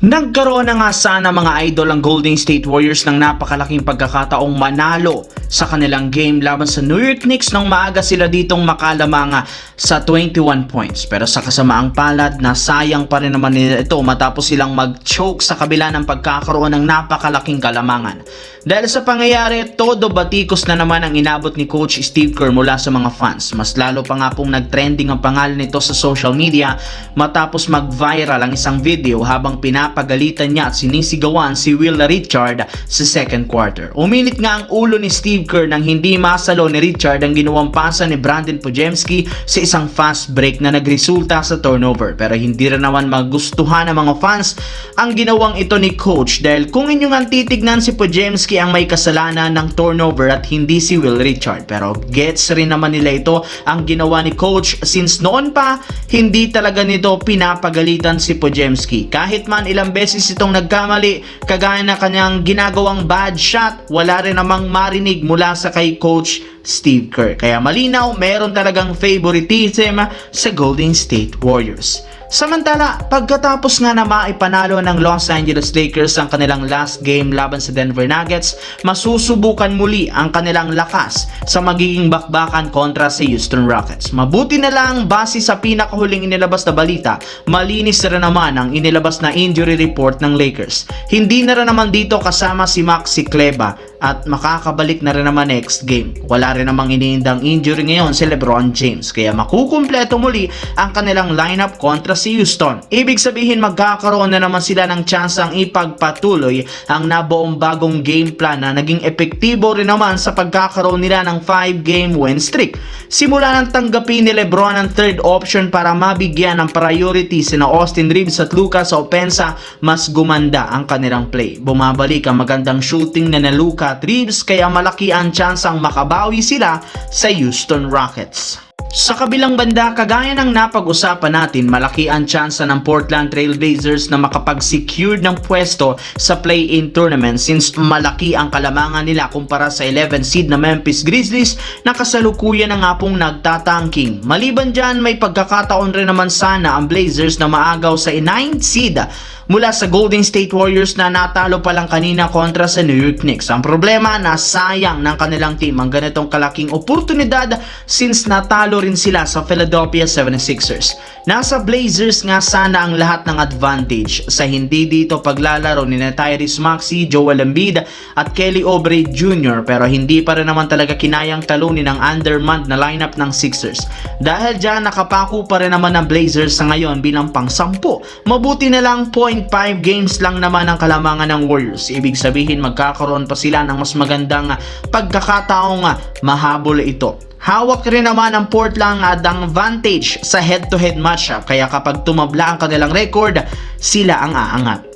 Nagkaroon na nga sana mga idol ang Golden State Warriors ng napakalaking pagkakataong manalo sa kanilang game laban sa New York Knicks nang maaga sila ditong makalamang sa 21 points. Pero sa kasamaang palad, nasayang pa rin naman nila ito matapos silang mag-choke sa kabila ng pagkakaroon ng napakalaking kalamangan. Dahil sa pangyayari, todo batikos na naman ang inabot ni Coach Steve Kerr mula sa mga fans. Mas lalo pa nga pong nag-trending ang pangalan nito sa social media matapos mag-viral ang isang video habang pinapagalitan niya at sinisigawan si Will Richard sa second quarter. Uminit nga ang ulo ni Steve Kerr nang hindi masalo ni Richard ang ginawang pasa ni Brandon Podziemski sa isang fast break na nagresulta sa turnover. Pero hindi rin naman magustuhan ng mga fans ang ginawang ito ni Coach dahil kung inyong ang titignan, si Podziemski ang may kasalanan ng turnover at hindi si Will Richard. Pero gets rin naman nila ito ang ginawa ni Coach since noon pa hindi talaga nito pinapagalitan si Podziemski. Kahit man ilang beses itong nagkamali kagaya na kanyang ginagawang bad shot, wala rin namang marinig mula sa kay Coach Steve Kerr. Kaya malinaw, meron talagang favoritism sa Golden State Warriors. Samantala, pagkatapos nga na maipanalo ng Los Angeles Lakers ang kanilang last game laban sa Denver Nuggets, masusubukan muli ang kanilang lakas sa magiging bakbakan kontra sa Houston Rockets. Mabuti na lang base sa pinakahuling inilabas na balita, malinis na rin naman ang inilabas na injury report ng Lakers. Hindi na rin naman dito kasama si Maxi Kleber at makakabalik na rin naman next game. Wala rin namang iniindang injury ngayon si LeBron James, kaya makukumpleto muli ang kanilang lineup kontra si Houston. Ibig sabihin magkakaroon na naman sila ng tsansang ipagpatuloy ang nabuong bagong game plan na naging epektibo rin naman sa pagkakaroon nila ng 5-game win streak. Simula nang tanggapin ni LeBron ang third option para mabigyan ng priority sina Austin Reeves at Luka sa opensa, mas gumanda ang kanilang play. Bumabalik ang magandang shooting na Luka at Reeves, kaya malaki ang tsansang makabawi sila sa Houston Rockets. Sa kabilang banda, kagaya ng napag-usapan natin, malaki ang tsansa ng Portland Trail Blazers na makapag-secure ng pwesto sa play-in tournament since malaki ang kalamangan nila kumpara sa 11 seed na Memphis Grizzlies na kasalukuyan na nga pong nagtatangking. Maliban dyan, may pagkakataon rin naman sana ang Blazers na maagaw sa 9th seed mula sa Golden State Warriors na natalo pa lang kanina kontra sa New York Knicks. Ang problema, nasayang ng kanilang team ang ganitong kalaking oportunidad since natalo rin sila sa Philadelphia 76ers. Nasa Blazers nga sana ang lahat ng advantage sa hindi dito paglalaro ni Tyrese Maxey, Joel Embiid at Kelly Oubre Jr. pero hindi pa rin naman talaga kinayang talunin ang undermanned na lineup ng Sixers. Dahil dyan, nakapako pa rin naman ang Blazers sa ngayon bilang pang-10. Mabuti na lang 0.5 games lang naman ang kalamangan ng Warriors. Ibig sabihin magkakaroon pa sila ng mas magandang pagkakataong mahabol ito. Hawak rin naman ang Portland ang advantage sa head-to-head matchup, kaya kapag tumabla ang kanilang record, sila ang aangat.